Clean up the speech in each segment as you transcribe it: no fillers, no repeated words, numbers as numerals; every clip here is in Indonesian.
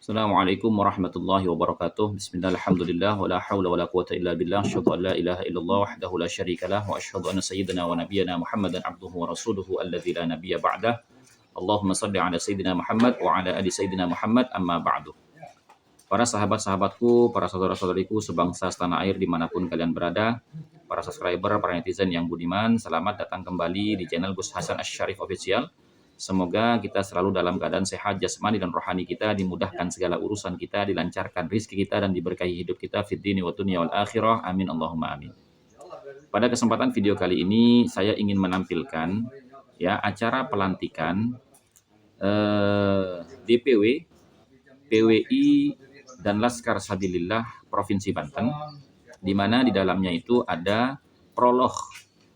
Assalamualaikum warahmatullahi wabarakatuh. Bismillah, alhamdulillah, wa la hawla wa la quwata illa billah. Asyhadu an la ilaha illallah wahdahu la syarikalah wa asyhadu anna sayyidina wa nabiyyana Muhammadan abduhu wa rasuluhu alladzi la nabiyya ba'dah. Allahumma shalli ala sayyidina Muhammad wa ala ali sayyidina Muhammad amma ba'du. Para sahabat-sahabatku, para saudara-saudariku sebangsa setanah air dimanapun kalian berada, para subscriber, para netizen yang budiman, selamat datang kembali di channel Gus Hasan Asy-Syarif Official. Semoga kita selalu dalam keadaan sehat jasmani dan rohani kita, dimudahkan segala urusan kita, dilancarkan rizki kita, dan diberkahi hidup kita fid dini wa dunya wal akhirah. Amin Allahumma amin. Pada kesempatan video kali ini saya ingin menampilkan acara pelantikan DPW, PWI dan Laskar Sabilillah Provinsi Banten, di mana di dalamnya itu ada prolog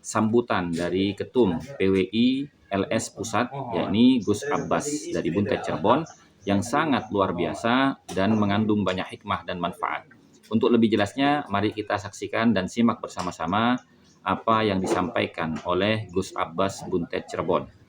sambutan dari Ketum PWI LS Pusat, yakni Gus Abbas dari Buntet Cirebon, yang sangat luar biasa dan mengandung banyak hikmah dan manfaat. Untuk lebih jelasnya, mari kita saksikan dan simak bersama-sama apa yang disampaikan oleh Gus Abbas Buntet Cirebon.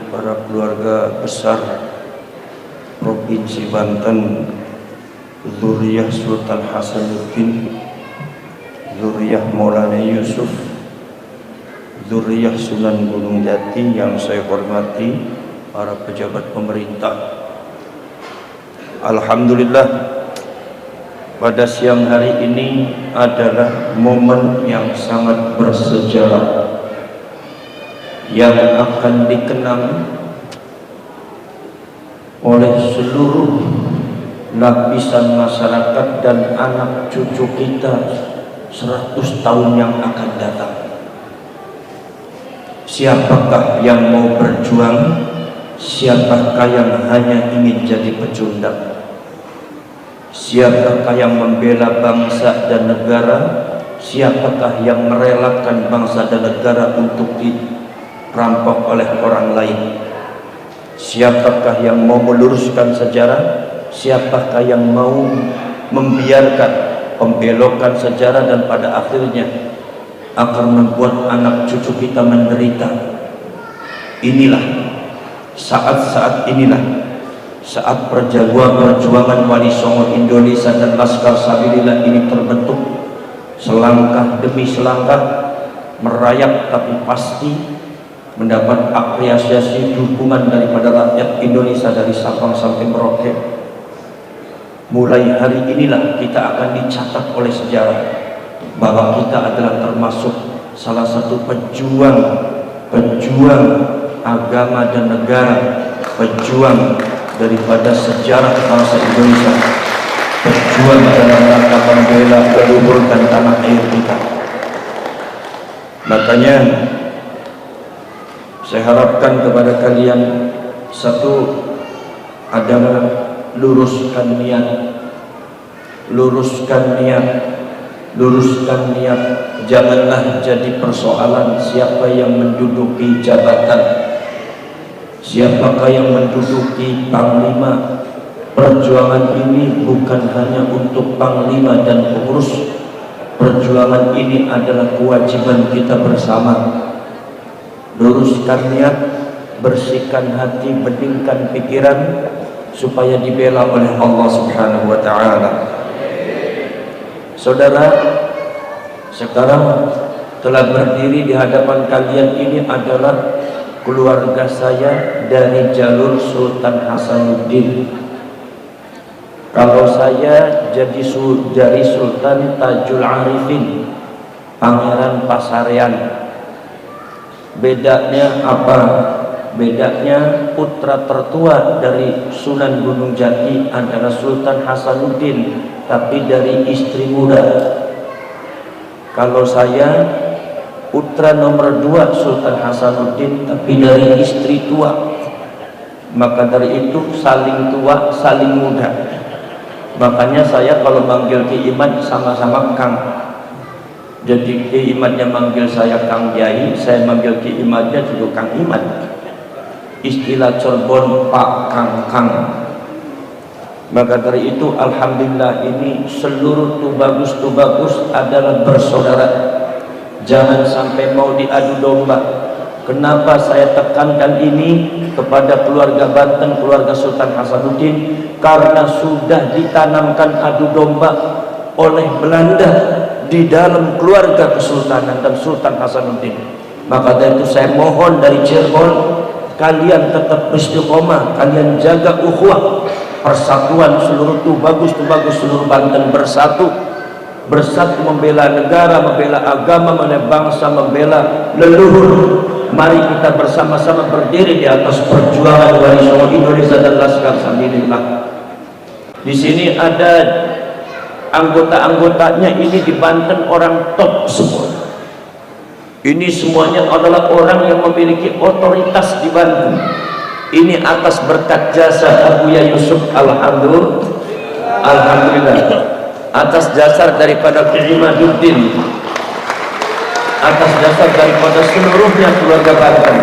Para keluarga besar Provinsi Banten, Zuriyah Sultan Hasanuddin, Zuriyah Maulana Yusuf, Zuriyah Sunan Gunung Jati yang saya hormati, para pejabat pemerintah. Alhamdulillah, pada siang hari ini adalah momen yang sangat bersejarah yang akan dikenang oleh seluruh lapisan masyarakat dan anak cucu kita 100 tahun yang akan datang. Siapakah yang mau berjuang? Siapakah yang hanya ingin jadi pecundang? Siapakah yang membela bangsa dan negara? Siapakah yang merelakan bangsa dan negara untuk dirampok oleh orang lain? Siapakah yang mau meluruskan sejarah? Siapakah yang mau membiarkan pembelokan sejarah dan pada akhirnya akan membuat anak cucu kita menderita? Inilah saat-saat inilah saat perjuangan Wali Songo Indonesia dan Laskar Sabilillah ini terbentuk, selangkah demi selangkah merayap tapi pasti mendapat apresiasi dukungan daripada rakyat Indonesia dari Sabang sampai Merauke. Mulai hari inilah kita akan dicatat oleh sejarah bahwa kita adalah termasuk salah satu pejuang agama dan negara, pejuang daripada sejarah bangsa Indonesia, pejuang dalam rangka membela leluhur dan tanah air kita. Makanya saya harapkan kepada kalian, satu adalah luruskan niat. Janganlah jadi persoalan siapa yang menduduki jabatan, siapakah yang menduduki panglima. Perjuangan ini bukan hanya untuk panglima dan pengurus. Perjuangan ini adalah kewajiban kita bersama. Luruskan niat, bersihkan hati, beningkan pikiran supaya dibela oleh Allah Subhanahu wa taala. Saudara, sekarang telah berdiri di hadapan kalian ini adalah keluarga saya dari jalur Sultan Hasanuddin. Kalau saya jadi dari Sultan Tajul Arifin, Pangeran Pasarean. Bedanya apa? Bedanya putra tertua dari Sunan Gunung Jati adalah Sultan Hasanuddin, tapi dari istri muda. Kalau saya putra nomor 2 Sultan Hasanuddin, tapi dari istri tua. Maka dari itu saling tua, saling muda. Makanya saya kalau manggil Ki Iman sama-sama Kang. Jadi Ki Imannya manggil saya Kang Kiai, saya manggil Ki Imannya juga Kang Iman. Istilah Cirebon Pak Kang. Maka dari itu alhamdulillah ini seluruh tubagus adalah bersaudara. Jangan sampai mau diadu domba. Kenapa saya tekankan ini kepada keluarga Banten, keluarga Sultan Hasanuddin? Karena sudah ditanamkan adu domba oleh Belanda di dalam keluarga Kesultanan dan Sultan Hasanuddin. Maka dari itu saya mohon dari Cirebon, kalian tetap istiqomah, kalian jaga ukhuwah, persatuan seluruh tubagus seluruh Banten bersatu membela negara, membela agama, membela bangsa, membela leluhur. Mari kita bersama-sama berdiri di atas perjuangan Wali Songo Indonesia dan Laskar Sabilillah. Di sini ada anggota-anggotanya, ini di Banten orang top semua. Ini semuanya adalah orang yang memiliki otoritas di Banten. Ini atas berkat jasa Abuya Yusuf, alhamdulillah, atas dasar daripada Ki Imaduddin, atas dasar daripada seluruhnya keluarga Banten.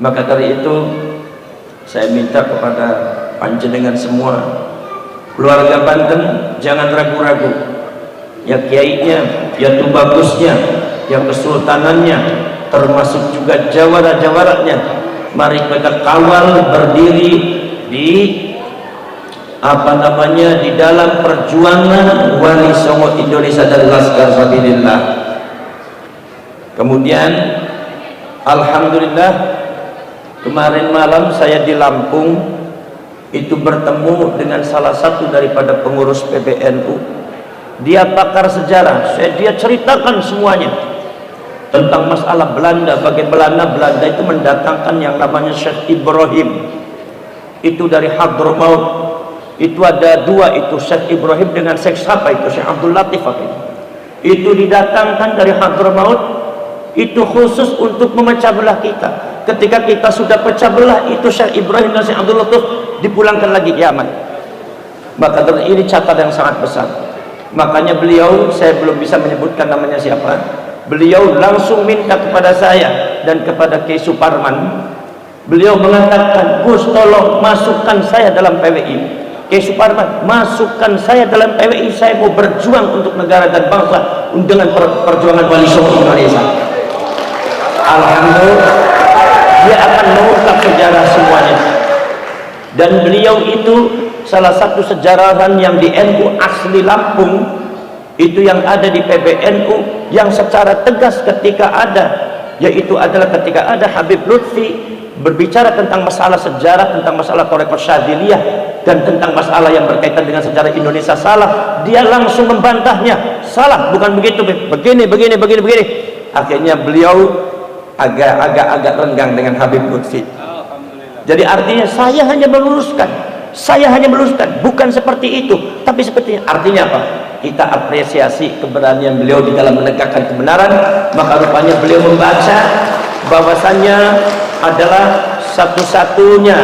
Maka dari itu saya minta kepada panjenengan semua, keluarga Banten, jangan ragu-ragu. Ya kiainya, ya tubagusnya, ya kesultanannya, termasuk juga jawara-jawaranya, mari kita kawal berdiri di di dalam perjuangan Wali Songo Indonesia dan Laskar Sabilillah. Kemudian alhamdulillah kemarin malam saya di Lampung itu bertemu dengan salah satu daripada pengurus PBNU. Dia pakar sejarah, dia ceritakan semuanya tentang masalah Belanda, bagaimana Belanda itu mendatangkan yang namanya Syekh Ibrahim itu dari Hadramaut. Itu ada dua, itu Syekh Ibrahim dengan Syekh siapa itu, Syekh Abdul Latif itu didatangkan dari Hadramaut, itu khusus untuk memecah belah kita. Ketika kita sudah pecah belah, itu Syekh Ibrahim dan Syekh Abdul Latif dipulangkan lagi ke Yaman. Maka ini catatan yang sangat besar. Makanya beliau, saya belum bisa menyebutkan namanya siapa, beliau langsung minta kepada saya dan kepada Kiai Suparman. Beliau mengatakan, Gus tolong masukkan saya dalam PWI. Kiai Suparman, masukkan saya dalam PWI, saya mau berjuang untuk negara dan bangsa dengan perjuangan Wali Songo Indonesia. Alhamdulillah, dia akan mengungkap sejarah semuanya. Dan beliau itu salah satu sejarawan yang di NU asli Lampung, itu yang ada di PBNU, yang secara tegas ketika ada, yaitu adalah ketika ada Habib Lutfi berbicara tentang masalah sejarah, tentang masalah Thariqah Syadziliyah, dan tentang masalah yang berkaitan dengan sejarah Indonesia salah, dia langsung membantahnya, salah, bukan begitu, begini. Akhirnya beliau agak renggang dengan Habib Lutfi. Jadi artinya saya hanya meluruskan, bukan seperti itu, tapi seperti artinya apa? Kita apresiasi keberanian beliau di dalam menegakkan kebenaran. Maka rupanya beliau membaca bahwasannya adalah satu-satunya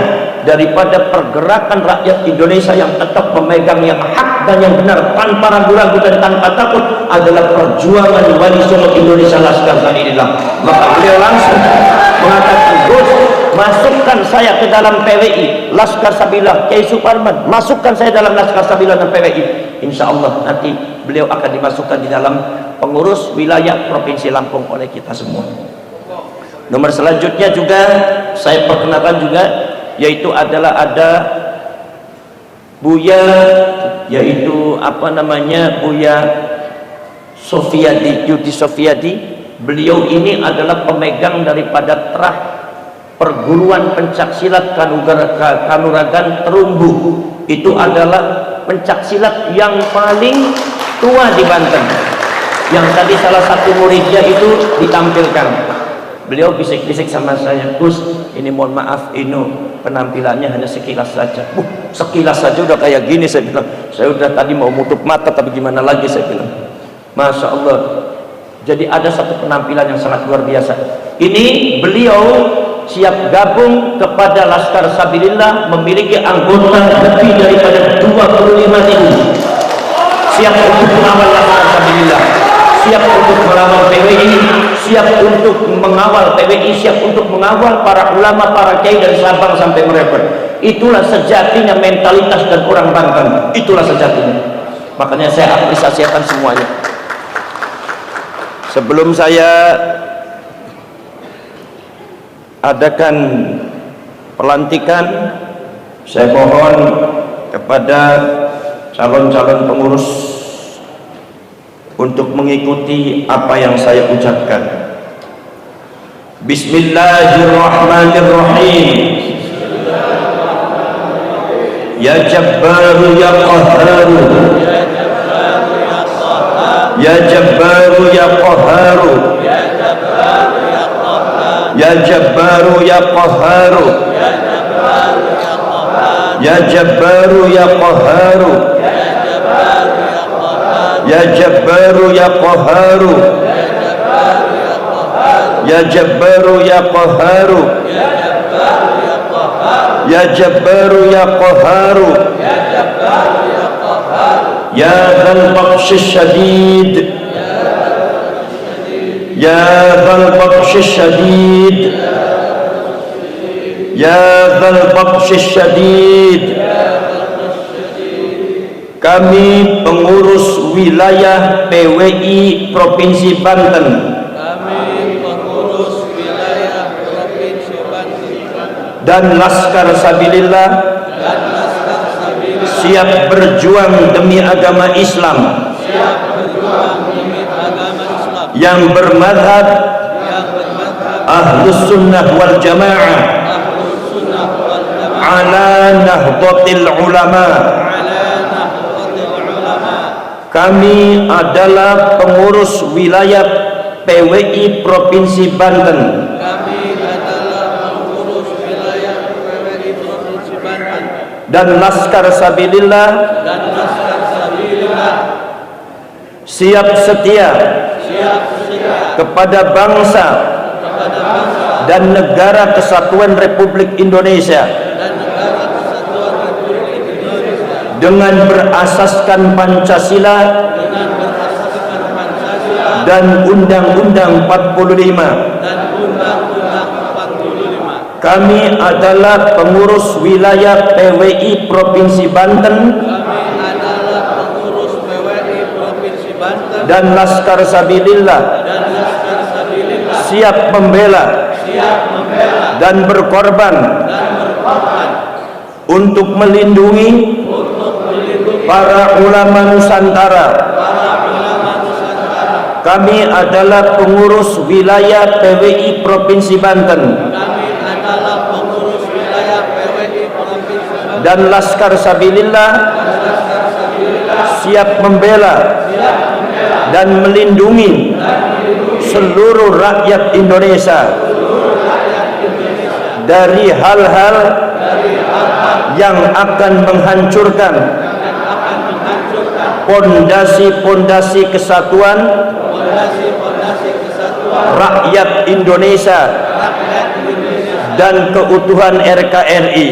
daripada pergerakan rakyat Indonesia yang tetap memegang yang hak dan yang benar tanpa ragu-ragu dan tanpa takut adalah perjuangan Wali Songo Indonesia Laskar Sabilillah. Maka beliau langsung mengatakan, Gus, masukkan saya ke dalam PWI Laskar Sabilillah. Kiai Suparman, masukkan saya dalam Laskar Sabilillah dan PWI. Insya Allah nanti beliau akan dimasukkan di dalam pengurus wilayah Provinsi Lampung oleh kita semua. Nomor selanjutnya juga saya perkenalkan juga, yaitu adalah ada Buya, yaitu Buya Sofiadi, Yudi Sofiadi. Beliau ini adalah pemegang daripada terah perguruan pencaksilat Kanuragan Terumbu. Itu adalah pencaksilat yang paling tua di Banten, yang tadi salah satu muridnya itu ditampilkan. Beliau bisik-bisik sama saya, Gus, ini mohon maaf, penampilannya hanya sekilas saja. Sekilas saja udah kayak gini, saya bilang. Saya udah tadi mau nutup mata, tapi gimana lagi, saya bilang. Masya Allah, Jadi ada satu penampilan yang sangat luar biasa. Ini beliau siap gabung kepada Laskar Sabilillah, memiliki anggota lebih daripada 25.000. Siap untuk mengawal Laskar Sabilillah, siap untuk melawan PWI, siap untuk mengawal PWI, siap untuk mengawal para ulama, para kiai dari Sabang sampai Merauke. Itulah sejatinya mentalitas dan orang Banten. Itulah sejatinya. Makanya saya apresiasikan semuanya. Sebelum saya adakan pelantikan, saya mohon kepada calon-calon pengurus untuk mengikuti apa yang saya ucapkan. Bismillahirrahmanirrahim. Ya Jabbaru ya Qahharu, Ya Jabbaru ya Qahharu, Ya Jabbaru ya Qahharu, Ya Jabbaru ya Qahharu, Ya Jabbaru ya Qahharu, Ya Jabbaru ya Qahharu, Ya Jabbaru ya Qahharu, Ya Dzal Batshi Syadid, Ya Dzal Batshi Syadid, Ya Dzal Batshi Syadid. Kami pengurus wilayah PWI Provinsi Banten, dan Laskar Sabilillah siap berjuang demi agama Islam yang bermadhab Ahlus Sunnah wal Jamaah ala Nahdlatul Ulama. Kami adalah pengurus wilayah PWI Provinsi Banten. Dan Laskar Sabilillah siap setia kepada bangsa dan negara kesatuan Republik Indonesia dengan berasaskan Pancasila dan Undang-Undang 45. Kami adalah pengurus wilayah PWI Provinsi Banten dan Laskar Sabilillah siap membela dan berkorban untuk melindungi para ulama Nusantara. Kami adalah pengurus wilayah PWI Provinsi Banten dan Laskar Sabilillah siap membela dan melindungi seluruh rakyat Indonesia dari hal-hal yang akan menghancurkan pondasi-pondasi kesatuan rakyat Indonesia dan keutuhan RKRI.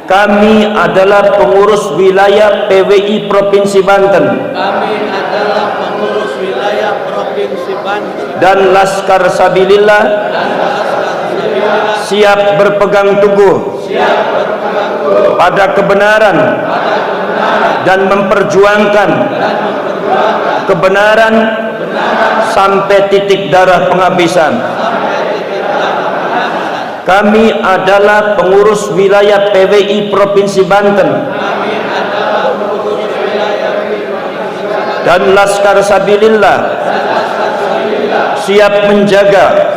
Kami adalah pengurus wilayah PWI Provinsi Banten dan Laskar Sabilillah siap berpegang teguh pada kebenaran dan memperjuangkan kebenaran sampai titik darah penghabisan. Kami adalah pengurus wilayah PWI Provinsi Banten dan Laskar Sabilillah siap menjaga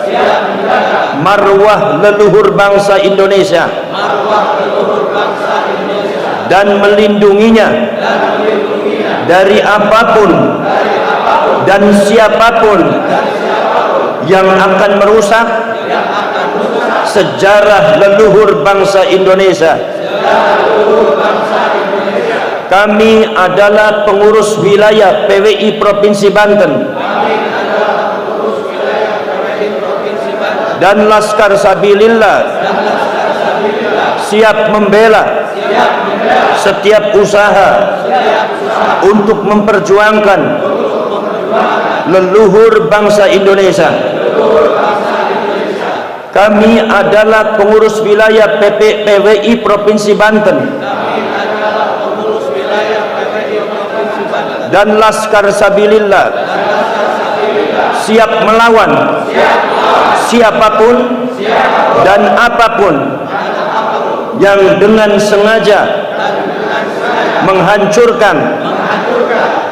marwah leluhur bangsa Indonesia dan melindunginya dari apapun dan siapapun yang akan merusak sejarah leluhur bangsa Indonesia. Kami adalah pengurus wilayah PWI Provinsi Banten dan Laskar Sabilillah siap membela setiap usaha untuk memperjuangkan leluhur bangsa Indonesia. Kami adalah pengurus wilayah PWI Provinsi Banten dan Laskar Sabilillah siap melawan siapapun dan apapun yang dengan sengaja menghancurkan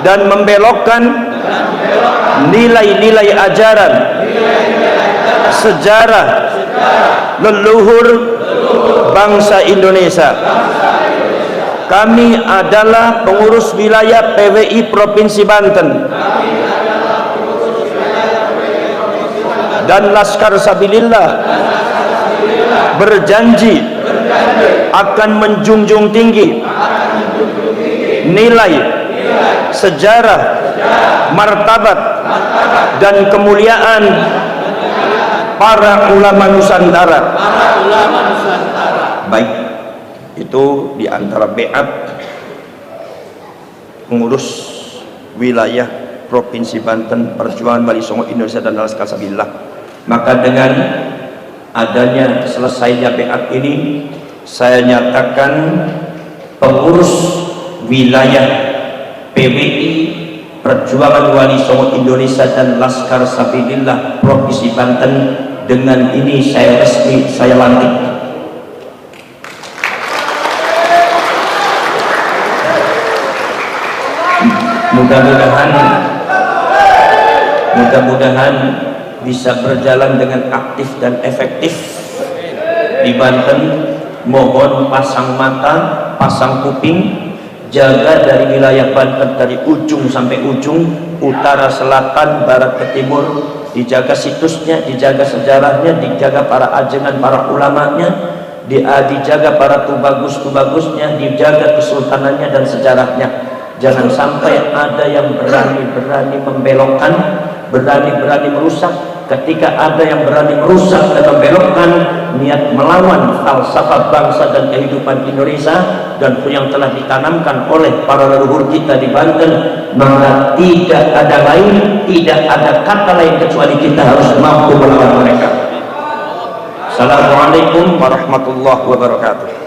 dan membelokkan nilai-nilai ajaran sejarah leluhur bangsa Indonesia. Kami adalah pengurus wilayah PWI Provinsi Banten dan Laskar Sabilillah berjanji akan menjunjung tinggi nilai, sejarah, martabat dan kemuliaan para ulama Nusantara. Baik, itu diantara beat pengurus wilayah Provinsi Banten Perjuangan Wali Songo Indonesia dan Laskar Sabilillah. Maka dengan adanya selesainya beat ini, saya nyatakan pengurus wilayah PWI Perjuangan Wali Songo Indonesia dan Laskar Sabilillah Provinsi Banten, dengan ini saya resmi, saya lantik. Mudah-mudahan bisa berjalan dengan aktif dan efektif di Banten. Mohon pasang mata, pasang kuping, jaga dari wilayah Banten dari ujung sampai ujung, utara, selatan, barat ke timur, dijaga situsnya, dijaga sejarahnya, dijaga para ajengan, para ulamanya, dijaga para tubagus-tubagusnya, dijaga kesultanannya dan sejarahnya. Jangan sampai ada yang berani-berani membelokkan, berani-berani merusak. Ketika ada yang berani merusak dan membelokkan, niat melawan falsafah bangsa dan kehidupan Indonesia dan yang telah ditanamkan oleh para leluhur kita di Banten, maka tidak ada lain, tidak ada kata lain kecuali kita harus mampu melawan mereka. Assalamualaikum warahmatullahi wabarakatuh.